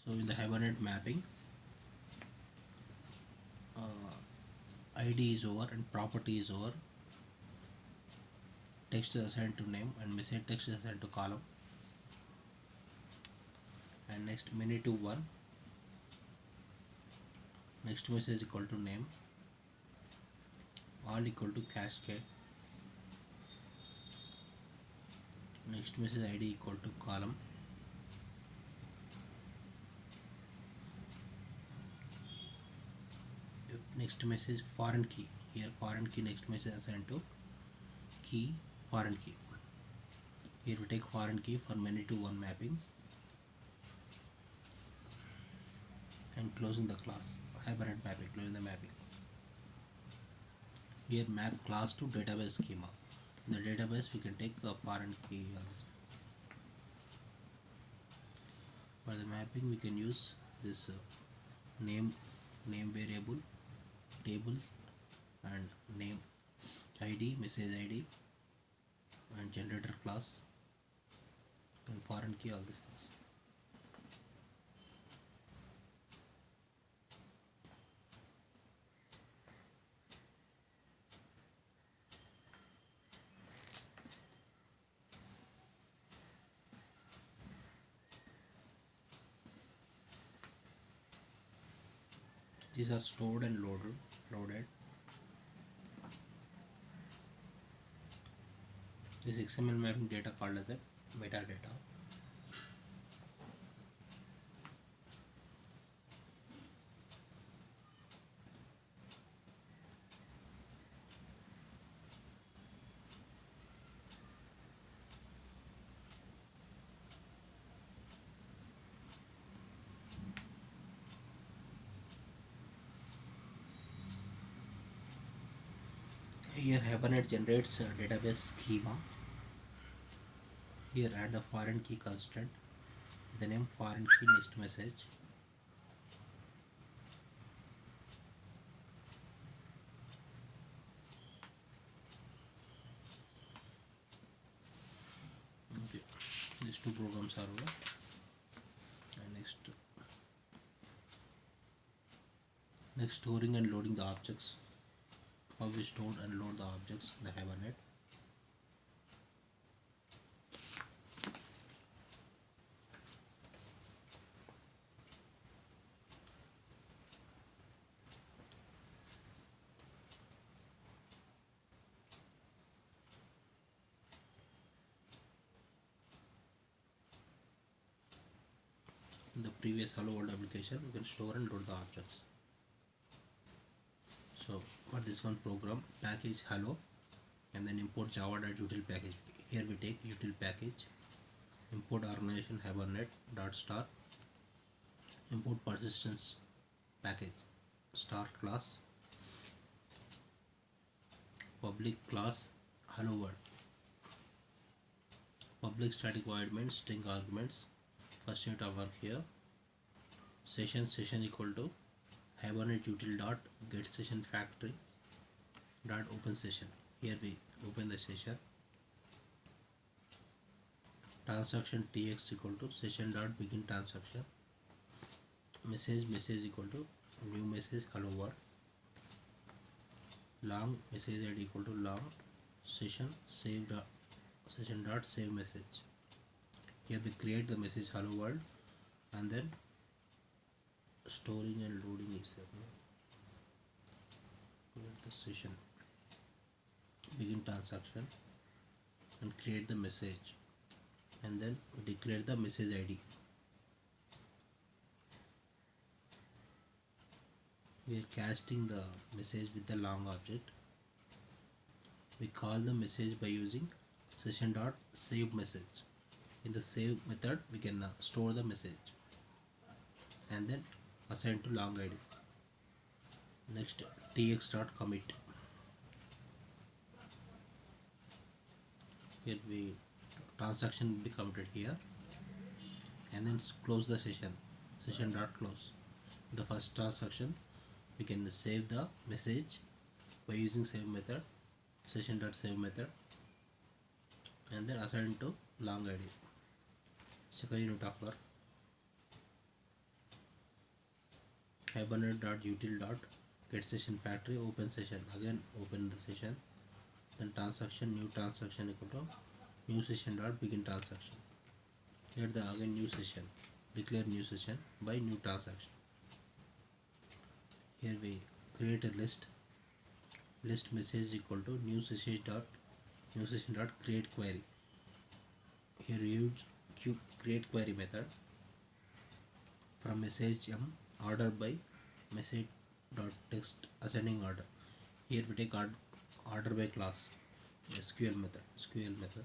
So in the Hibernate mapping, ID is over and property is over. Text is assigned to name and message text is assigned to column. And next many to 1. Next message equal to name. All equal to cascade. Next message ID equal to column. If next message foreign key, here foreign key, next message assigned to key foreign key. Here we take foreign key for many to 1 mapping and closing the class. Hibernate mapping, closing the mapping. Here map class to database schema. In the database we can take a foreign key also. For the mapping we can use this name variable, table, and name ID, message ID, and generator class, and foreign key, all these things. These are stored and loaded. This XML mapping data called as a metadata. Here Hibernate generates a database schema. Here add the foreign key constant, the name foreign key, next message. Okay, these two programs are over. And next storing and loading the objects. How we store and load the objects in the Hibernate. In the previous hello world application, we can store and load the objects. So for this one program, package hello, and then import java.util package. Here we take util package, import organization hibernate dot star, import persistence package, star class, public class hello world, public static void main string arguments. First unit of work here, session equal to hibernate util dot get session factory dot open session. Here we open the session. Transaction tx equal to session dot begin transaction. Message equal to new message hello world. Long message id equal to long session save dot session dot save message. Here we create the message hello world, and then storing and loading is the session begin transaction and create the message, and then declare the message ID. We are casting the message with the long object. We call the message by using session dot save message. In the save method we can store the message and then assign to long ID. Next tx dot commit. Here we transaction will be committed here, and then close the session dot close. The first transaction we can save the message by using save method, session dot save method, and then assign to long ID. Second unit of work, hibernate.util.get session factory open session, again open the session, then transaction new transaction equal to new session dot begin transaction. Here the again new session, declare new session by new transaction. Here we create a list message equal to new session dot create query. Here we use create query method from message m order by message dot text ascending order. Here we take order by class SQL method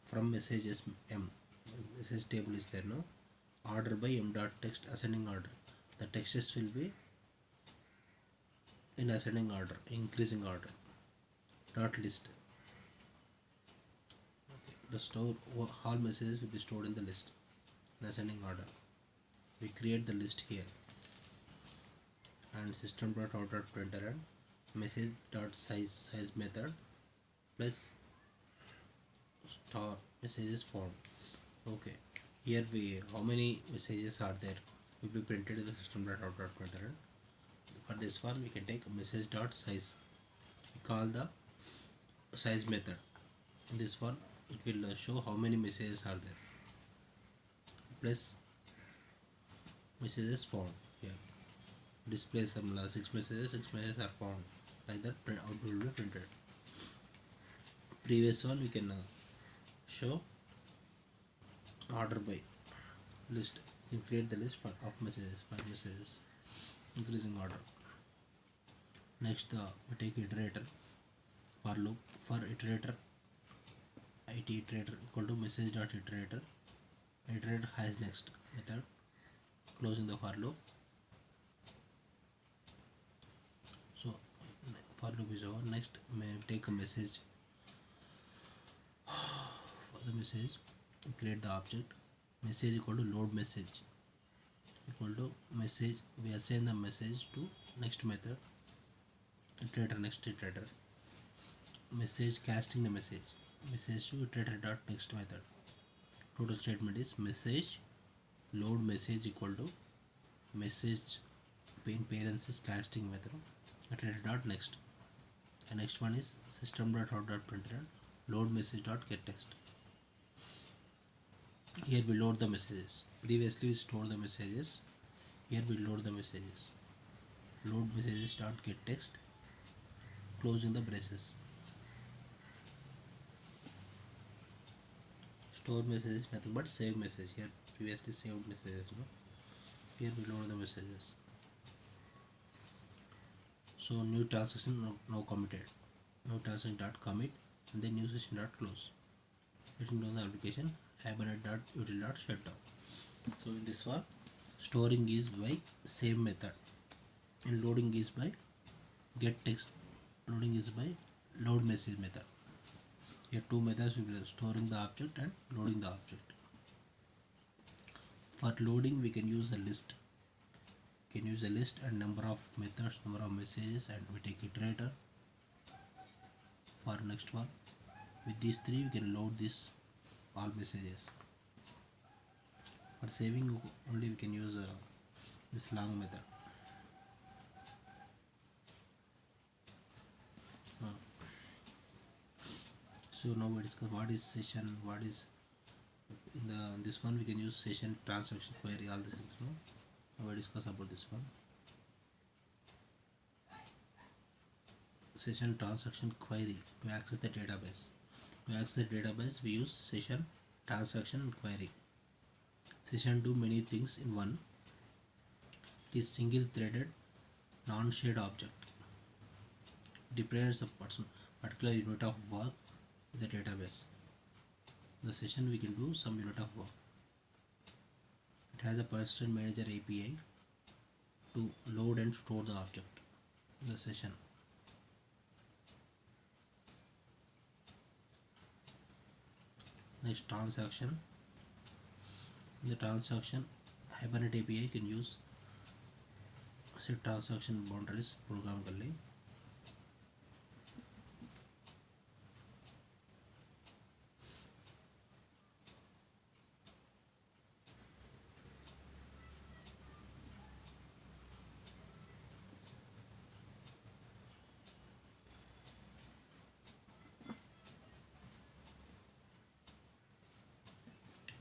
from messages m, message table is there, no, order by m dot text ascending order. The texts will be in ascending order, increasing order, dot list. The store all messages will be stored in the list in ascending order. We create the list here and system.out.println and message.size method plus star messages found. Okay, here we how many messages are there will be printed in the system.out.println. For this one we can take message.size. We call the size method. In this one it will show how many messages are there plus messages found. Here display some 6 messages are found, like that output will be printed. Previous one we can show order by list. You can create the list of messages, 5 messages, increasing order. Next we take iterator for loop. For iterator iterator equal to message dot iterator. Iterator has next method, closing the for loop. So for loop is over. Next may take a message. For the message create the object message equal to load message equal to message. We assign the message to next method iterator, next iterator. Message casting the message to iterator dot next method. Total statement is message load message equal to message in parenthesis casting method iterator dot next. The next one is system.out.println load message dot get text. Here we load the messages. Previously we store the messages. Here we load the messages. Load messages dot get text, closing the braces. Store messages nothing but save message. Here previously saved messages, no. Here we load the messages. So new transaction now committed. New transaction dot commit and then new session dot close. Letting down the application hibernate.util.shutdown. So in this one storing is by save method and loading is by get text. Loading is by load message method. Here two methods will be storing the object and loading the object. For loading we can use a list. We can use a list and number of methods, number of messages, and we take iterator. For next one with these three we can load this all messages. For saving only we can use this long method. So now we discuss what is session, what is in this one we can use session, transaction, query, all these things. No? Now we discuss about this one. Session, transaction, query to access the database. To access the database we use session, transaction and query. Session do many things in one. It is single threaded non-shared object. Depends a particular unit of work in the database. The session we can do some unit of work. It has a person manager API to load and store the object in the session. Next transaction. In the transaction Hibernate API can use set transaction boundaries programmatically.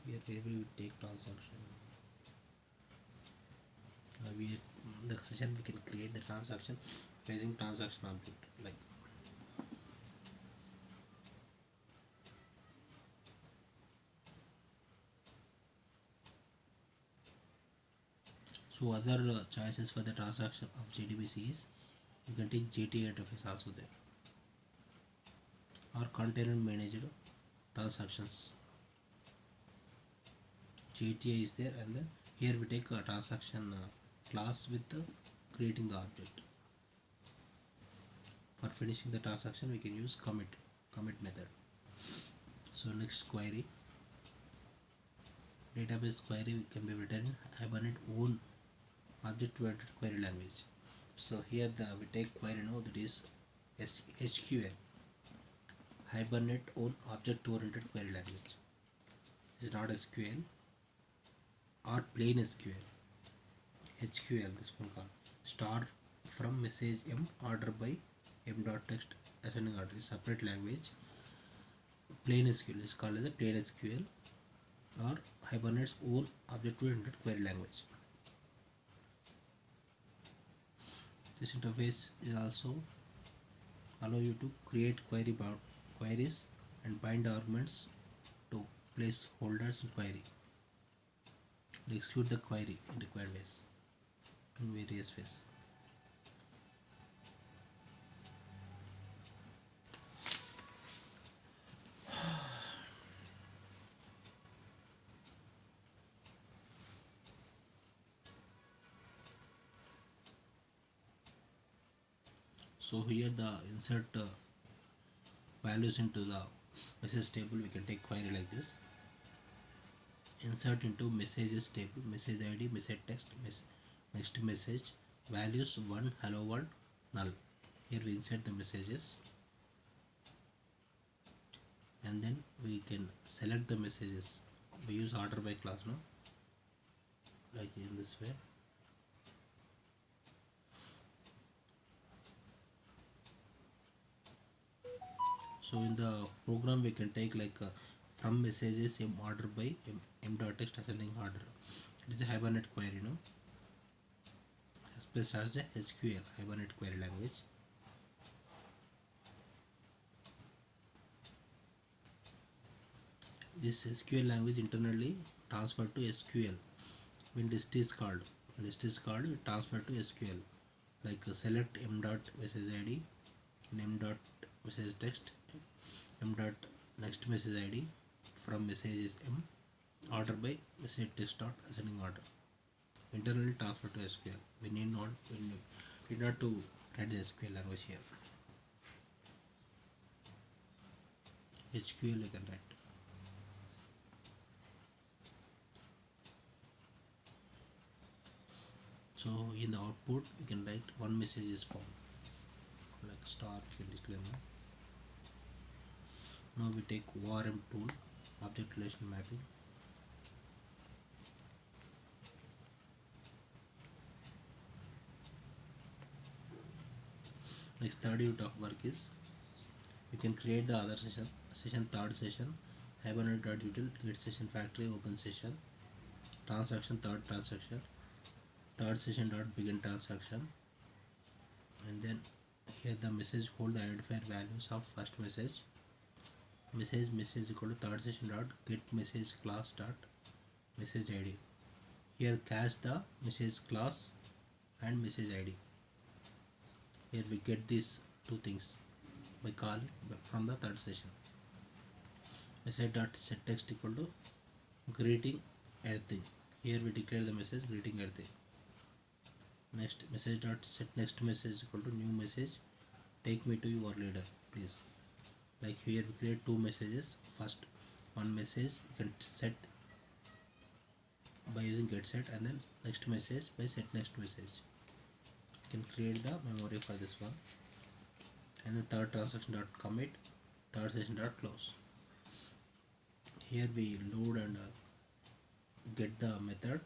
here where we take transaction, we the session we can create the transaction using transaction object. Like so other choices for the transaction of JDBC is you can take JTA interface also there, or container managed transactions. JTA is there, and then here we take a transaction class with creating the object. For finishing the transaction we can use commit method. So next query, database query can be written in Hibernate own object oriented query language. So here we take query now, that is SQL, Hibernate own object oriented query language. It's not SQL or plain SQL. HQL, this one called star from message m order by m dot text ascending order is separate language. Plain SQL is called as a plain SQL or Hibernate's own object oriented query language. This interface is also allow you to create queries and bind arguments to place holders in query and execute the query in required ways in various ways. So here the insert values into the message table, we can take query like this. Insert into messages table, message ID, message text, next message, values 1, hello world, null. Here we insert the messages and then we can select the messages. We use order by class now, like in this way. So in the program we can take like from messages m order by m dot text ascending order. It is a Hibernate query, no? Expressed as a SQL Hibernate query language. This SQL language internally transferred to SQL when list is called. List is called, it transferred to SQL. Like select m dot message ID and m dot message text, m dot next message ID, from message is m, order by message text dot ascending order. Internally transferred to SQL. We need not to write the SQL language here. HQL you can write. So in the output you can write one message is found, like star you can declare now. Now we take ORM tool, object relation mapping. Next third unit of work is we can create the other session third session, Hibernate.util get session factory open session, transaction third transaction, third session dot begin transaction, and then here the message hold the identifier values of first message equal to third session dot get message class dot message ID. Here cache the message class and message ID. Here we get these two things by calling from the third session. Message dot set text equal to greeting everything. Here we declare the message greeting everything. Next message dot set next message equal to new message, take me to your leader please. Like here we create two messages. First one message you can set by using get set, and then next message by set next message. You can create the memory for this one, and the third transaction dot commit, third session dot close. Here we load and get the method